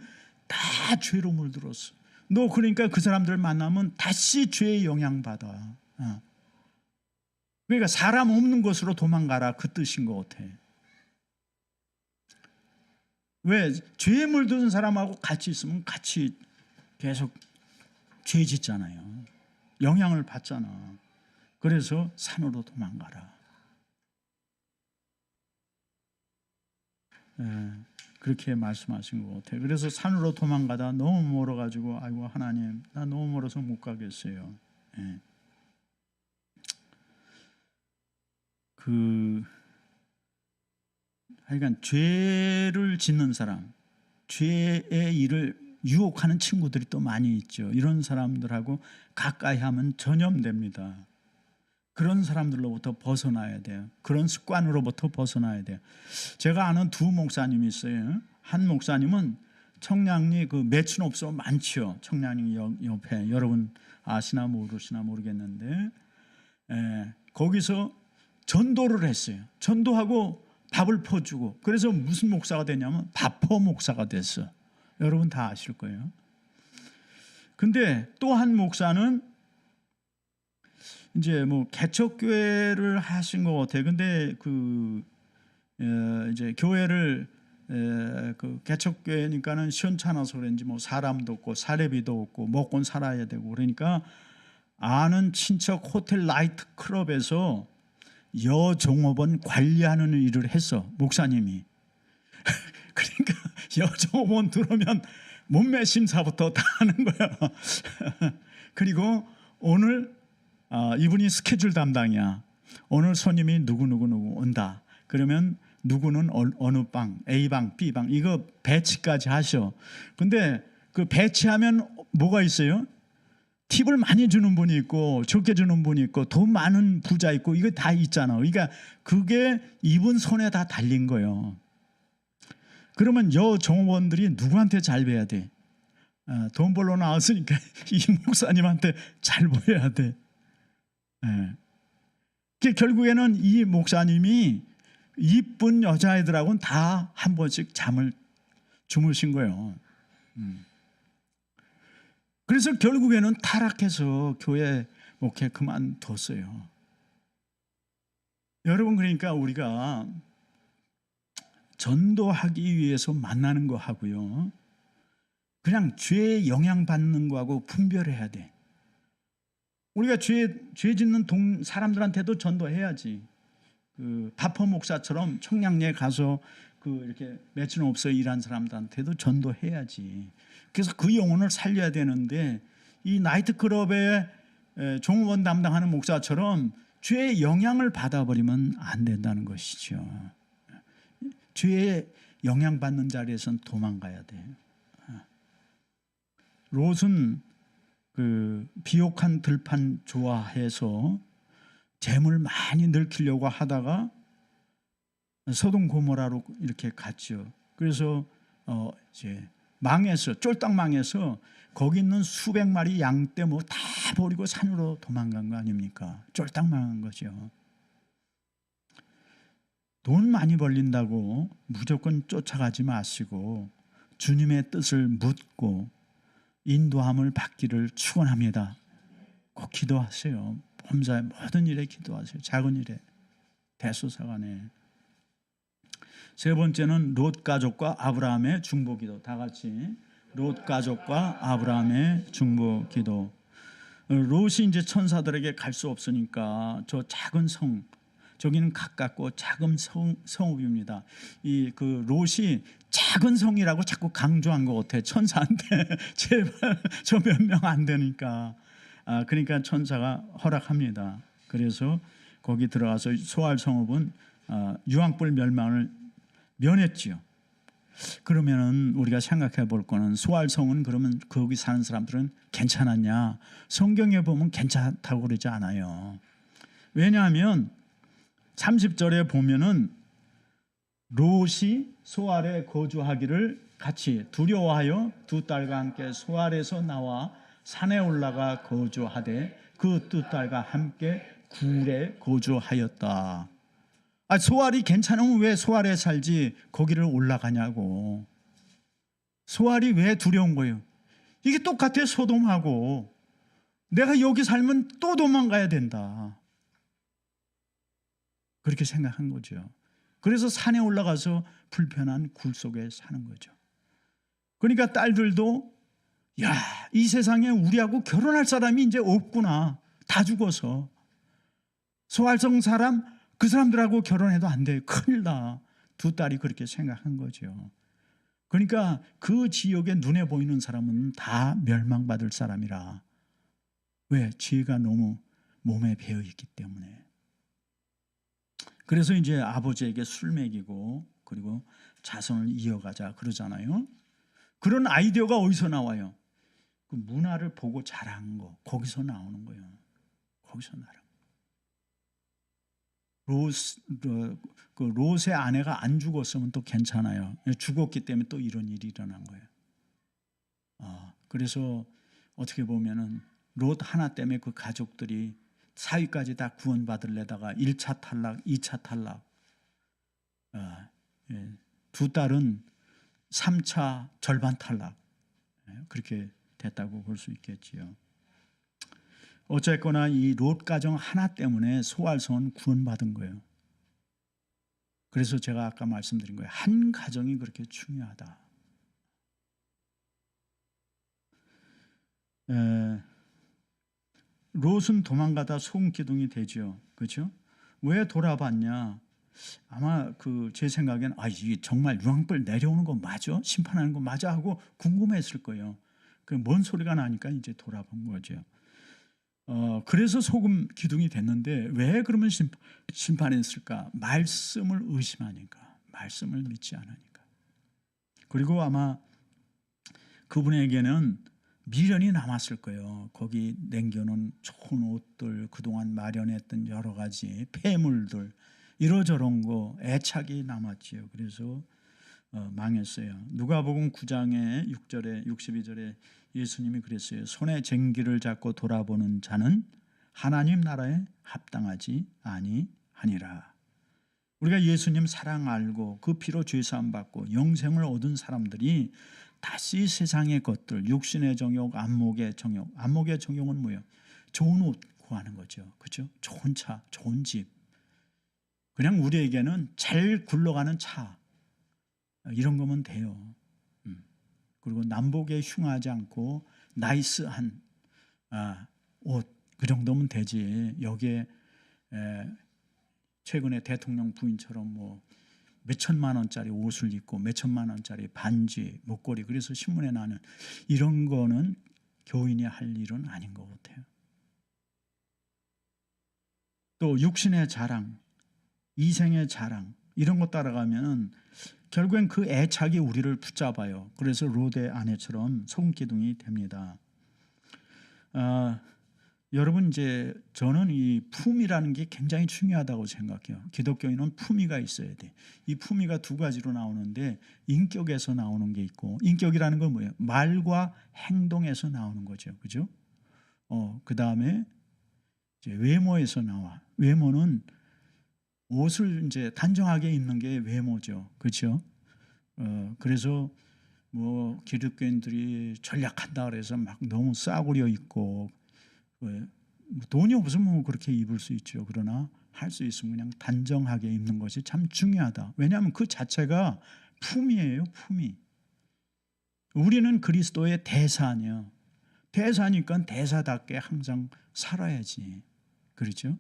다 죄로 물들었어. 너 그러니까 그 사람들 만나면 다시 죄에 영향받아. 그러니까 사람 없는 곳으로 도망가라, 그 뜻인 것 같아. 왜? 죄에 물든 사람하고 같이 있으면 같이 계속 죄 짓잖아요. 영향을 받잖아. 그래서 산으로 도망가라. 그렇게 말씀하신 것 같아요. 그래서 산으로 도망가다 너무 멀어가지고 아이고 하나님, 나 너무 멀어서 못 가겠어요. 하여간 죄를 짓는 사람, 죄의 일을 유혹하는 친구들이 또 많이 있죠. 이런 사람들하고 가까이 하면 전염됩니다. 그런 사람들로부터 벗어나야 돼요. 그런 습관으로부터 벗어나야 돼요. 제가 아는 두 목사님이 있어요. 한 목사님은 청량리 그 매춘업소 많죠. 청량리 옆에 여러분 아시나 모르시나 모르겠는데 거기서 전도를 했어요. 전도하고 밥을 퍼주고. 그래서 무슨 목사가 되냐면 밥퍼 목사가 됐어. 여러분 다 아실 거예요. 근데 또 한 목사는 이제 뭐 개척교회를 하신 것 같아요. 근데 이제 교회를 그 개척교회니까는 시원찮아서 그런지 뭐 사람도 없고 사례비도 없고 먹고 살아야 되고 그러니까 아는 친척 호텔 나이트 클럽에서 여종업원 관리하는 일을 했어, 목사님이. 그러니까 여종업원 들어오면 몸매 심사부터 다 하는 거야. 그리고 오늘 이분이 스케줄 담당이야. 오늘 손님이 누구 온다. 그러면 누구는 어느 방, A방, B방 이거 배치까지 하셔. 근데 그 배치하면 뭐가 있어요? 팁을 많이 주는 분이 있고 적게 주는 분이 있고 돈 많은 부자 있고 이거 다 있잖아. 그러니까 그게 이분 손에 다 달린 거예요. 그러면 여종업원들이 누구한테 잘 배야 돼? 돈 벌러 나왔으니까 이 목사님한테 잘 보여야 돼. 결국에는 이 목사님이 이쁜 여자애들하고는 다 한 번씩 잠을 주무신 거예요. 그래서 결국에는 타락해서 교회 목회 그만뒀어요. 여러분, 그러니까 우리가 전도하기 위해서 만나는 거 하고요, 그냥 죄에 영향받는 거하고 분별해야 돼. 우리가 죄 짓는 사람들한테도 전도해야지. 그 바퍼 목사처럼 청량리에 가서 이렇게 매춘업소에 일한 사람들한테도 전도해야지. 그래서 그 영혼을 살려야 되는데 이 나이트클럽에 종업원 담당하는 목사처럼 죄의 영향을 받아버리면 안 된다는 것이죠. 죄에 영향받는 자리에선 도망가야 돼. 롯은 그 비옥한 들판 좋아해서 재물 많이 늘키려고 하다가 소돔 고모라로 이렇게 갔죠. 그래서 이제 쫄딱 망해서 거기 있는 수백 마리 양떼 뭐 다 버리고 산으로 도망간 거 아닙니까? 쫄딱 망한 거죠. 돈 많이 벌린다고 무조건 쫓아가지 마시고 주님의 뜻을 묻고 인도함을 받기를 축원합니다. 꼭 기도하세요. 범사의 모든 일에 기도하세요. 작은 일에 대소사관에. 세 번째는 롯 가족과 아브라함의 중보기도. 다 같이 롯 가족과 아브라함의 중보기도. 롯이 이제 천사들에게 갈 수 없으니까 저 작은 성 저기는 가깝고 작은 성읍입니다. 이 그 롯이 작은 성이라고 자꾸 강조한 것 같아. 천사한테 제발 저 몇 명 안 되니까. 그러니까 천사가 허락합니다. 그래서 거기 들어가서 소알 성읍은 유황불 멸망을 면했지요. 그러면은 우리가 생각해 볼 거는 소알성은 그러면 거기 사는 사람들은 괜찮았냐? 성경에 보면 괜찮다고 그러지 않아요. 왜냐하면 30절에 보면은 롯이 소알에 거주하기를 같이 두려워하여 두 딸과 함께 소알에서 나와 산에 올라가 거주하되 그 두 딸과 함께 굴에 거주하였다. 소알이 괜찮으면 왜 소알에 살지 거기를 올라가냐고. 소알이 왜 두려운 거예요? 이게 똑같아. 소돔하고 내가 여기 살면 또 도망가야 된다. 그렇게 생각한 거죠. 그래서 산에 올라가서 불편한 굴 속에 사는 거죠. 그러니까 딸들도 야, 이 세상에 우리하고 결혼할 사람이 이제 없구나. 다 죽어서. 소알성 사람 그 사람들하고 결혼해도 안 돼. 큰일 나. 두 딸이 그렇게 생각한 거죠. 그러니까 그 지역에 눈에 보이는 사람은 다 멸망받을 사람이라. 왜? 죄가 너무 몸에 배어 있기 때문에. 그래서 이제 아버지에게 술 먹이고 그리고 자손을 이어가자 그러잖아요. 그런 아이디어가 어디서 나와요? 그 문화를 보고 자란 거. 거기서 나오는 거예요. 거기서 나라. 롯의 아내가 안 죽었으면 또 괜찮아요. 죽었기 때문에 또 이런 일이 일어난 거예요. 그래서 어떻게 보면은 롯 하나 때문에 그 가족들이 사위까지 다 구원받을래다가 1차 탈락, 2차 탈락. 두 딸은 3차 절반 탈락. 그렇게 됐다고 볼 수 있겠지요. 어쨌거나 이 롯 가정 하나 때문에 소알성은 구원받은 거예요. 그래서 제가 아까 말씀드린 거예요. 한 가정이 그렇게 중요하다. 롯은 도망가다 소금기둥이 되죠. 그렇죠? 왜 돌아봤냐? 아마 제 생각엔 이게 정말 유황불 내려오는 거 맞아? 심판하는 거 맞아? 하고 궁금했을 거예요. 뭔 소리가 나니까 이제 돌아본 거죠. 그래서 소금 기둥이 됐는데 왜 그러면 심판했을까? 말씀을 의심하니까, 말씀을 믿지 않으니까. 그리고 아마 그분에게는 미련이 남았을 거예요. 거기 남겨놓은 좋은 옷들, 그동안 마련했던 여러 가지 폐물들, 이러저런 거 애착이 남았지요. 그래서 망했어요. 누가복음 9장의 6절에 62절에 예수님이 그랬어요. 손에 쟁기를 잡고 돌아보는 자는 하나님 나라에 합당하지 아니하니라. 우리가 예수님 사랑 알고 그 피로 죄사함 받고 영생을 얻은 사람들이 다시 세상의 것들, 육신의 정욕, 안목의 정욕. 안목의 정욕은 뭐예요? 좋은 옷 구하는 거죠. 그렇죠? 좋은 차, 좋은 집. 그냥 우리에게는 잘 굴러가는 차, 이런 거면 돼요. 그리고 남복에 흉하지 않고 나이스한 옷, 그 정도면 되지. 여기에 최근에 대통령 부인처럼 뭐 몇천만 원짜리 옷을 입고 몇천만 원짜리 반지, 목걸이, 그래서 신문에 나는 이런 거는 교인이 할 일은 아닌 것 같아요. 또 육신의 자랑, 이생의 자랑, 이런 거 따라가면 결국엔 그 애착이 우리를 붙잡아요. 그래서 롯의 아내처럼 소금기둥이 됩니다. 여러분, 이제 저는 이 품위라는 게 굉장히 중요하다고 생각해요. 기독교인은 품위가 있어야 돼. 이 품위가 두 가지로 나오는데 인격에서 나오는 게 있고, 인격이라는 건 뭐예요? 말과 행동에서 나오는 거죠. 그죠? 그 다음에 이제 외모에서 나와. 외모는 옷을 이제 단정하게 입는 게 외모죠. 그렇죠? 그래서 뭐 기독교인들이 전략한다 그래서 막 너무 싸구려 입고, 돈이 없으면 뭐 그렇게 입을 수 있죠. 그러나 할 수 있으면 그냥 단정하게 입는 것이 참 중요하다. 왜냐하면 그 자체가 품이에요. 품이. 우리는 그리스도의 대사냐. 대사니까 대사답게 항상 살아야지. 그렇죠?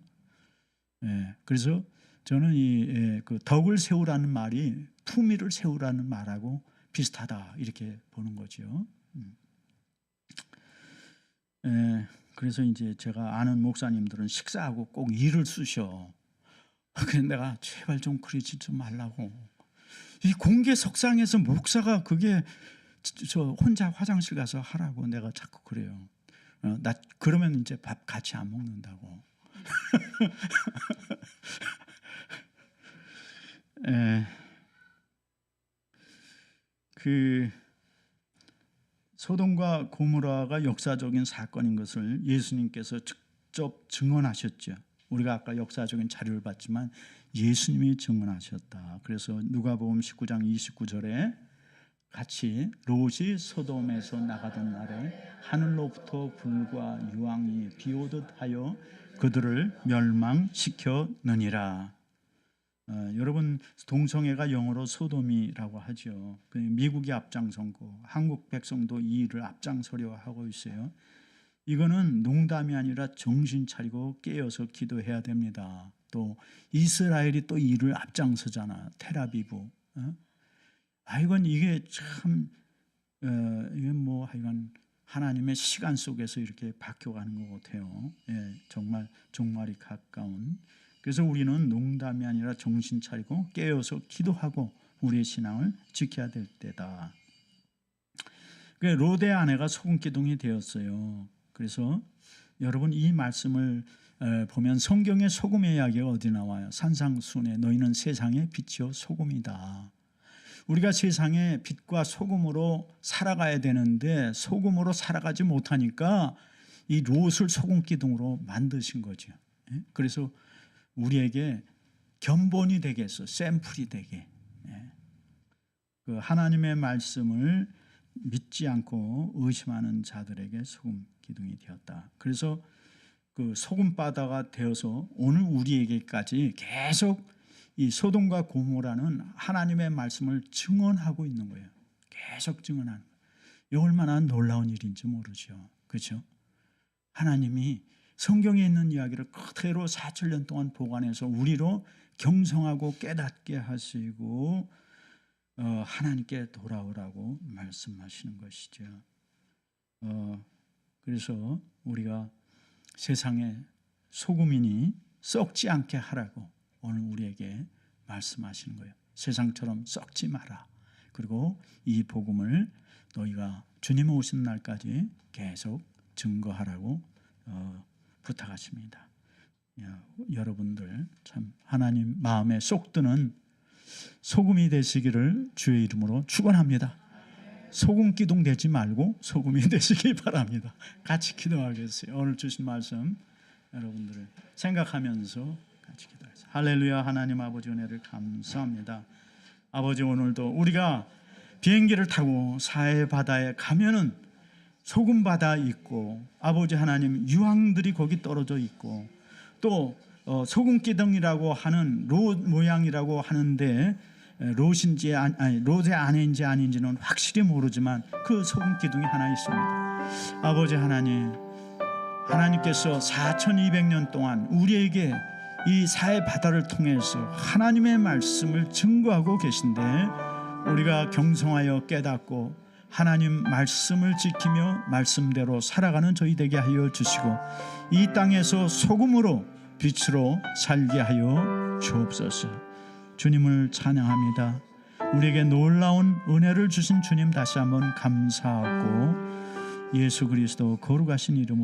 그래서 저는 그 덕을 세우라는 말이 품위를 세우라는 말하고 비슷하다 이렇게 보는 거죠. 그래서 이제 제가 아는 목사님들은 식사하고 꼭 일을 쓰셔. 그래서 내가 제발 좀 그러지 좀 말라고. 이 공개 석상에서 목사가 그게 저 혼자 화장실 가서 하라고 내가 자꾸 그래요. 나 그러면 이제 밥 같이 안 먹는다고. 그 소돔과 고모라가 역사적인 사건인 것을 예수님께서 직접 증언하셨죠. 우리가 아까 역사적인 자료를 봤지만 예수님이 증언하셨다. 그래서 누가복음 19장 29절에 같이 롯이 소돔에서 나가던 날에 하늘로부터 불과 유황이 비오듯 하여 그들을 멸망시켰느니라. 여러분 동성애가 영어로 소돔이라고 하죠. 미국이 앞장선고 한국 백성도 이 일을 앞장서려 하고 있어요. 이거는 농담이 아니라 정신 차리고 깨어서 기도해야 됩니다. 또 이스라엘이 또 이 일을 앞장서잖아. 텔아비브. 하여간 이게 참 이게 뭐 하여간 하나님의 시간 속에서 이렇게 바뀌어가는 것 같아요. 정말 종말이 가까운. 그래서 우리는 농담이 아니라 정신 차리고 깨어서 기도하고 우리의 신앙을 지켜야 될 때다. 롯의 아내가 소금 기둥이 되었어요. 그래서 여러분 이 말씀을 보면 성경의 소금의 이야기가 어디 나와요? 산상수훈에 너희는 세상의 빛이요 소금이다. 우리가 세상에 빛과 소금으로 살아가야 되는데 소금으로 살아가지 못하니까 이 롯을 소금 기둥으로 만드신 거죠. 그래서 우리에게 견본이 되게 했어. 샘플이 되게. 그 하나님의 말씀을 믿지 않고 의심하는 자들에게 소금 기둥이 되었다. 그래서 그 소금 바다가 되어서 오늘 우리에게까지 계속 이 소돔과 고모라는 하나님의 말씀을 증언하고 있는 거예요. 계속 증언하는 거예요. 이 얼마나 놀라운 일인지 모르죠. 그렇죠? 하나님이 성경에 있는 이야기를 그대로 4,000년 동안 보관해서 우리로 경성하고 깨닫게 하시고 하나님께 돌아오라고 말씀하시는 것이죠. 그래서 우리가 세상에 소금이니 썩지 않게 하라고 오늘 우리에게 말씀하시는 거예요. 세상처럼 썩지 마라. 그리고 이 복음을 너희가 주님 오신 날까지 계속 증거하라고 부탁하십니다. 여러분들 참 하나님 마음에 쏙 드는 소금이 되시기를 주의 이름으로 축원합니다. 소금 기둥 되지 말고 소금이 되시기 바랍니다. 같이 기도하겠어요. 오늘 주신 말씀 여러분들을 생각하면서 같이 기도하겠습니다. 할렐루야. 하나님 아버지 은혜를 감사합니다. 아버지 오늘도 우리가 비행기를 타고 사해 바다에 가면은 소금 바다 있고 아버지 하나님 유황들이 거기 떨어져 있고 또 소금 기둥이라고 하는 롯 모양이라고 하는데 롯인지 롯의 아내인지 아닌지는 확실히 모르지만 그 소금 기둥이 하나 있습니다. 아버지 하나님, 하나님께서 4,200년 동안 우리에게 이 사해 바다를 통해서 하나님의 말씀을 증거하고 계신데 우리가 경성하여 깨닫고 하나님 말씀을 지키며 말씀대로 살아가는 저희 되게 하여 주시고 이 땅에서 소금으로 빛으로 살게 하여 주옵소서. 주님을 찬양합니다. 우리에게 놀라운 은혜를 주신 주님 다시 한번 감사하고 예수 그리스도 거룩하신 이름으로